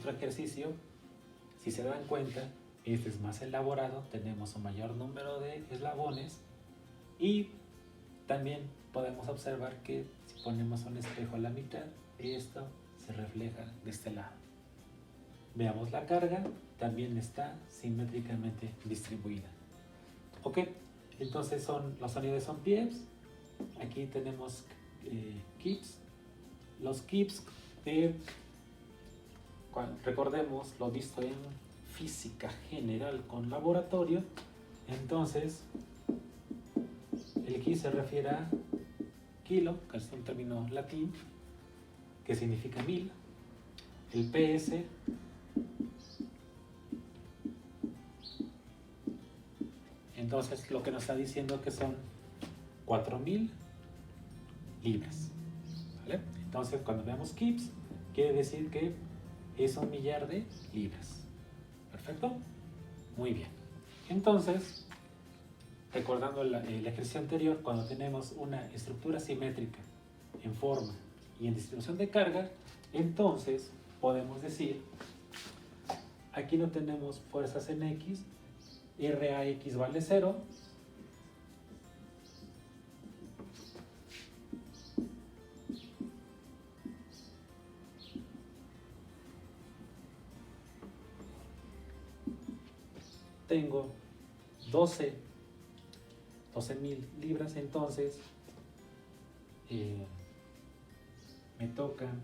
otro ejercicio, si se dan cuenta, este es más elaborado, tenemos un mayor número de eslabones y también podemos observar que si ponemos un espejo a la mitad, esto se refleja de este lado. Veamos la carga, también está simétricamente distribuida. Ok, entonces las unidades son pieps. Aquí tenemos kips. Los kips, recordemos lo visto en física general con laboratorio. Entonces, el kip se refiere a kilo, que es un término latín que significa 1000. El PS entonces lo que nos está diciendo que son 4000 libras, ¿vale? Entonces cuando veamos kips quiere decir que es 1 millar de libras. ¿Perfecto? Muy bien. Entonces, recordando el ejercicio anterior, cuando tenemos una estructura simétrica en forma y en distribución de carga, entonces podemos decir, aquí no tenemos fuerzas en X, RAX vale 0, tengo 12,000 libras, entonces me tocan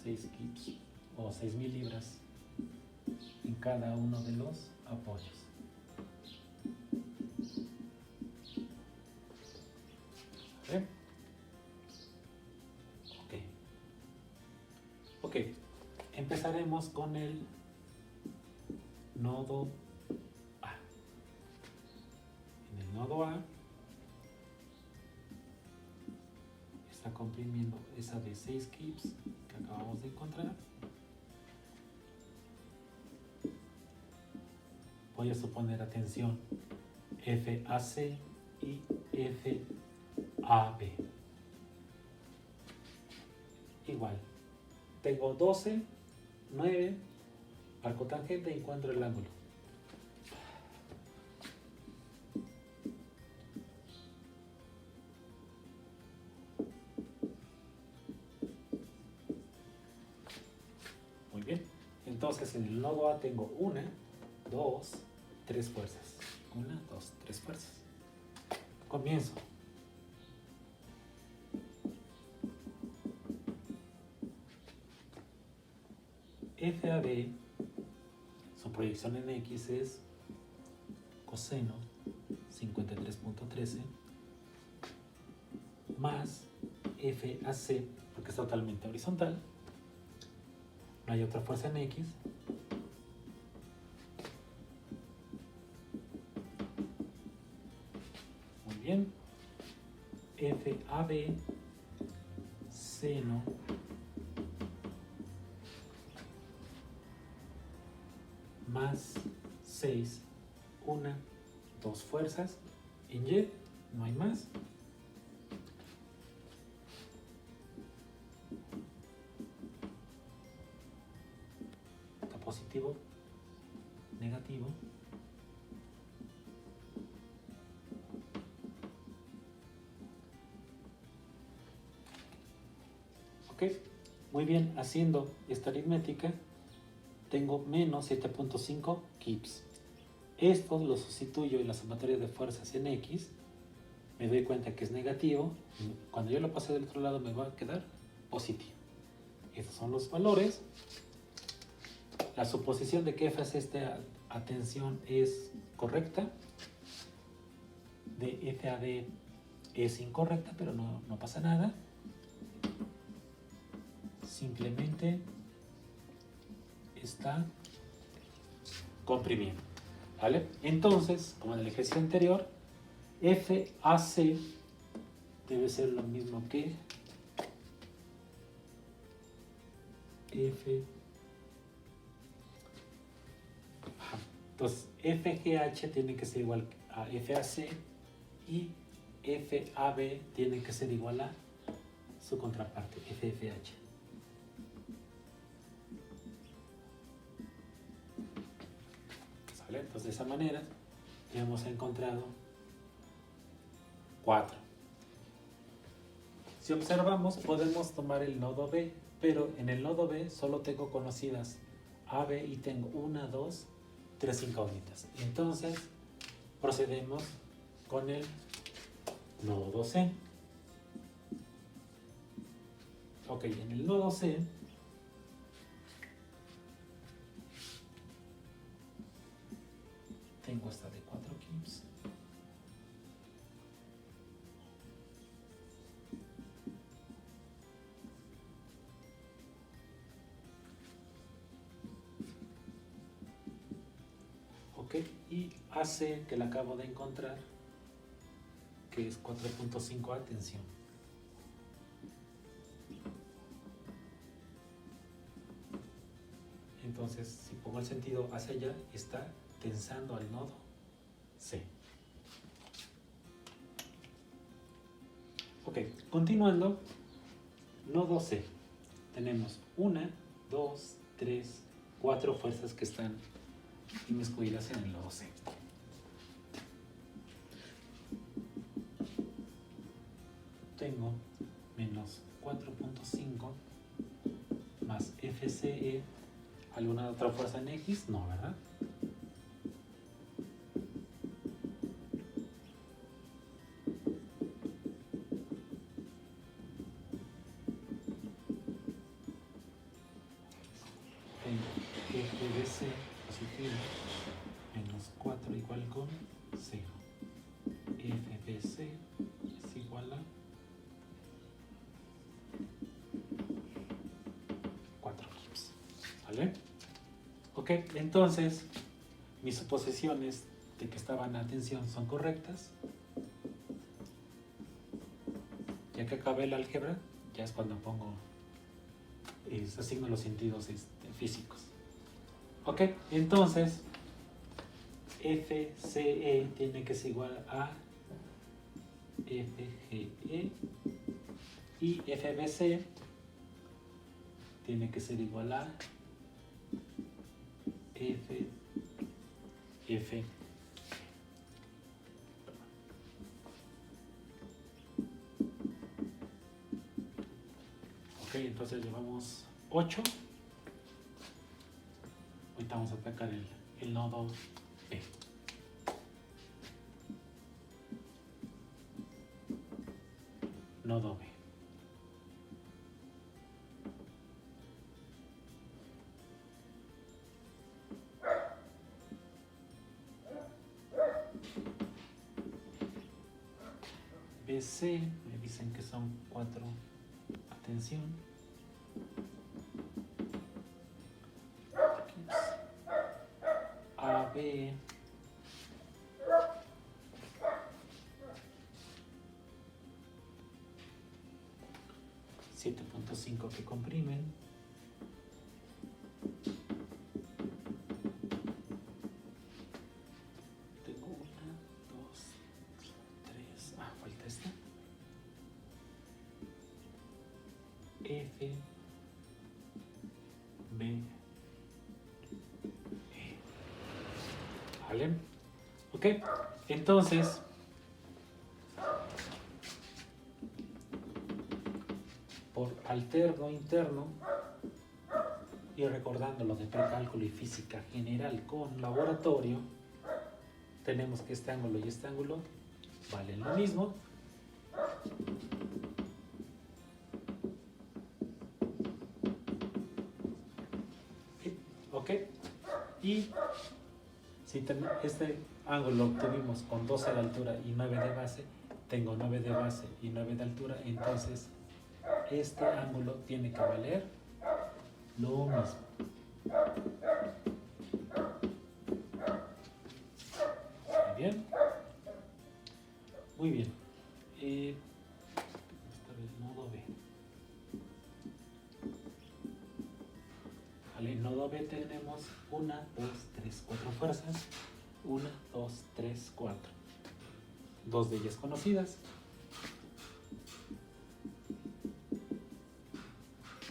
6 kips o 6,000 libras en cada uno de los apoyos. ¿Vale? Ok, empezaremos con el nodo A. En el nodo A está comprimiendo esa de 6 kips que acabamos de encontrar. Voy a suponer, atención, FAC y FAB. Igual, tengo 12, 9, arco tangente y encuentro el ángulo. Muy bien, entonces en el nodo A tengo 1, 2, 3 fuerzas. 1, 2, 3 fuerzas. Comienzo. FAB, su proyección en X es coseno 53.13 más FAC, porque es totalmente horizontal. No hay otra fuerza en X. Muy bien. FAB, seno más 6, 1, 2 fuerzas en Y, no hay más. Está positivo, negativo. Ok, muy bien, haciendo esta aritmética tengo menos 7.5 kips. Esto lo sustituyo en la sumatoria de fuerzas en X. Me doy cuenta que es negativo. Cuando yo lo pase del otro lado me va a quedar positivo. Estos son los valores. La suposición de que FAC atención es correcta. De FAB es incorrecta, pero no pasa nada. Simplemente está comprimiendo, ¿vale? Entonces, como en el ejercicio anterior, FAC debe ser lo mismo que entonces FGH tiene que ser igual a FAC y FAB tiene que ser igual a su contraparte, FFH. ¿Vale? Entonces de esa manera ya hemos encontrado 4. Si observamos, podemos tomar el nodo B, pero en el nodo B solo tengo conocidas A, B y tengo 1, 2, 3 incógnitas. Entonces procedemos con el nodo C. Ok, en el nodo C tengo esta de 4 keeps. Ok, y AC que la acabo de encontrar, que es 4.5, atención. Entonces, si pongo el sentido hacia allá, está tensando al nodo C. Ok, continuando, nodo C. Tenemos 1, 2, 3, 4 fuerzas que están inmiscuidas en el nodo C. Tengo menos 4.5 más FCE. ¿Alguna otra fuerza en X? No, ¿verdad? Tengo FBC positivo menos 4 igual con 0. FBC es igual a 4 kips. ¿Vale? Ok, entonces mis suposiciones de que estaban a tensión son correctas. Ya que acabé el álgebra, ya es cuando pongo, asigno los sentidos físicos. Ok, entonces FCE tiene que ser igual a FGE y FBC tiene que ser igual a FF. Ok, entonces llevamos 8. Ahorita vamos a atacar el nodo B. Nodo B. BC, me dicen que son 4. Atención. AB. 7.5 que comprimen. Tengo 1, 2, 3. Falta esta. F, B, E. ¿Vale? Ok, entonces por alterno interno y recordando lo de precálculo y física general con laboratorio, tenemos que este ángulo y este ángulo valen lo mismo. Ok, y si este ángulo lo obtuvimos con 12 de altura y 9 de base, tengo 9 de base y 9 de altura, entonces este ángulo tiene que valer lo mismo. Muy bien. Muy bien. Esta vez nodo B. Vale, en nodo B tenemos 1, 2, 3, 4 fuerzas. 1, 2, 3, 4. 2 de ellas conocidas.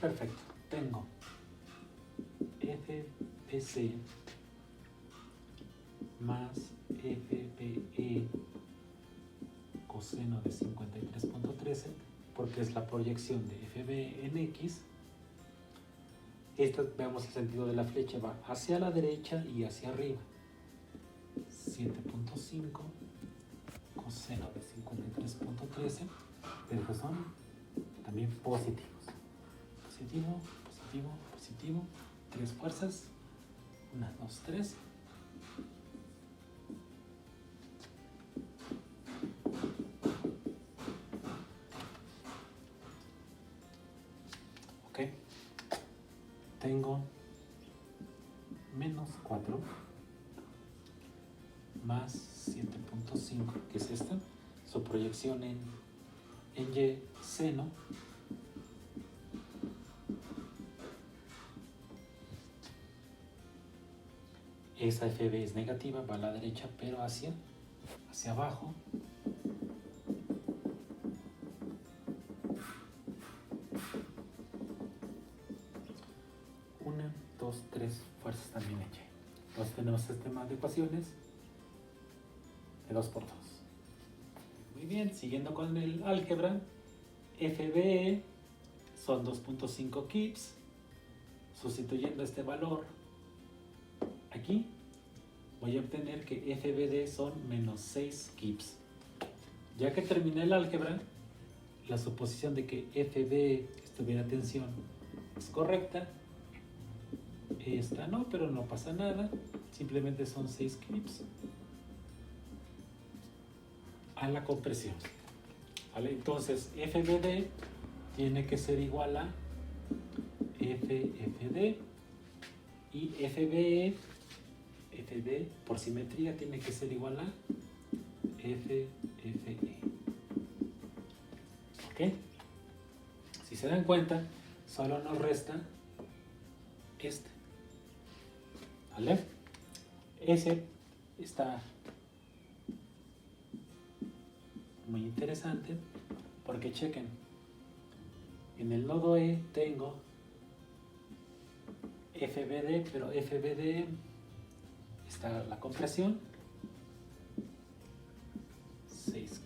Perfecto. Tengo FBC más FBE coseno de 53.13, porque es la proyección de FBE en X. Esta, veamos el sentido de la flecha, va hacia la derecha y hacia arriba. 7.5 coseno de 53.13, pero que son también positivos. Positivo, positivo, positivo. 3 fuerzas. 1, 2, 3. Ok. Tengo menos 4 más 7.5, que es esta, su proyección en Y seno. Esa FB es negativa, va a la derecha, pero hacia abajo. Una, dos, tres fuerzas también en Y. Entonces tenemos sistema de ecuaciones de 2 por 2. Muy bien, siguiendo con el álgebra, FBE son 2.5 kips. Sustituyendo este valor aquí, voy a obtener que FBD son menos 6 kips. Ya que terminé el álgebra, la suposición de que FB estuviera tensión es correcta. Esta no, pero no pasa nada. Simplemente son 6 kips a la compresión. ¿Vale? Entonces, FBD tiene que ser igual a FFD y FBE, FB por simetría tiene que ser igual a FFE. ¿Ok? Si se dan cuenta, solo nos resta este. ¿Vale? Ese está muy interesante porque chequen, en el nodo E tengo FBD, pero FBD está la compresión, 6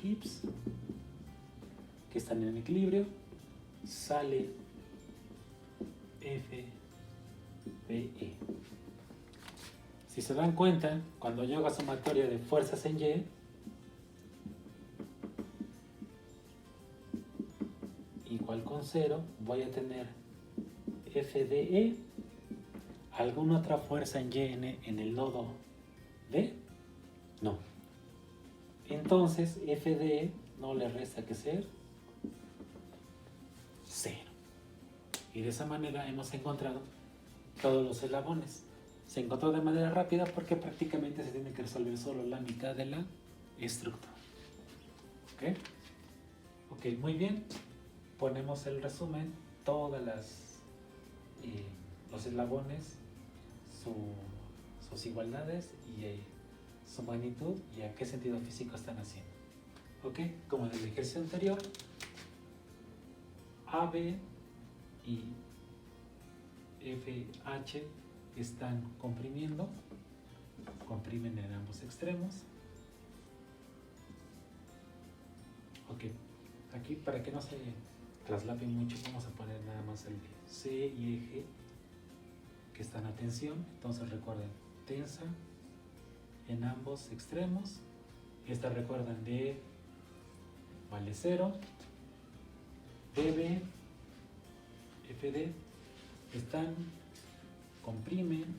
kips, que están en equilibrio, sale FBE. Si se dan cuenta, cuando yo haga sumatoria de fuerzas en Y, igual con 0, voy a tener FDE. ¿Alguna otra fuerza en Y en el nodo D? No. Entonces FDE no le resta que ser 0. Y de esa manera hemos encontrado todos los eslabones. Se encontró de manera rápida porque prácticamente se tiene que resolver solo la mitad de la estructura. ¿Ok? Ok, muy bien. Ponemos el resumen, todas los eslabones, sus igualdades y su magnitud y a qué sentido físico están haciendo. ¿Ok? Como en el ejercicio anterior, AB y FH están comprimiendo, comprimen en ambos extremos. Ok, aquí para que no se traslape mucho vamos a poner nada más el C y eje que están a tensión. Entonces recuerden, tensa en ambos extremos. Esta recuerdan D vale 0, DB, FD están comprimen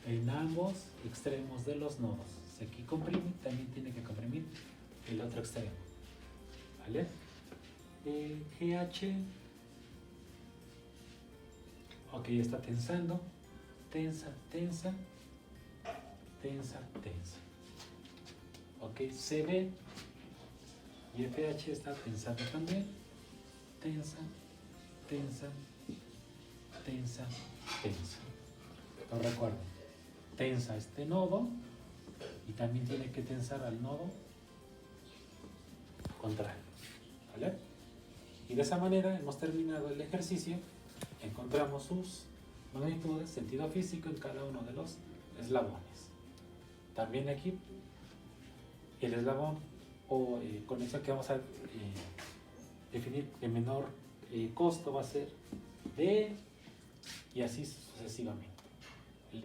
en ambos extremos de los nodos. Si aquí comprime, también tiene que comprimir el otro extremo. ¿Vale? GH, ok, está tensando, tensa. Ok, CB y FH está tensando también, tensa. Entonces recuerden, tensa este nodo y también tiene que tensar al nodo contrario. ¿Vale? Y de esa manera hemos terminado el ejercicio. Encontramos sus magnitudes, sentido físico en cada uno de los eslabones. También aquí el eslabón o conexión que vamos a definir de menor costo va a ser D y así sucesivamente.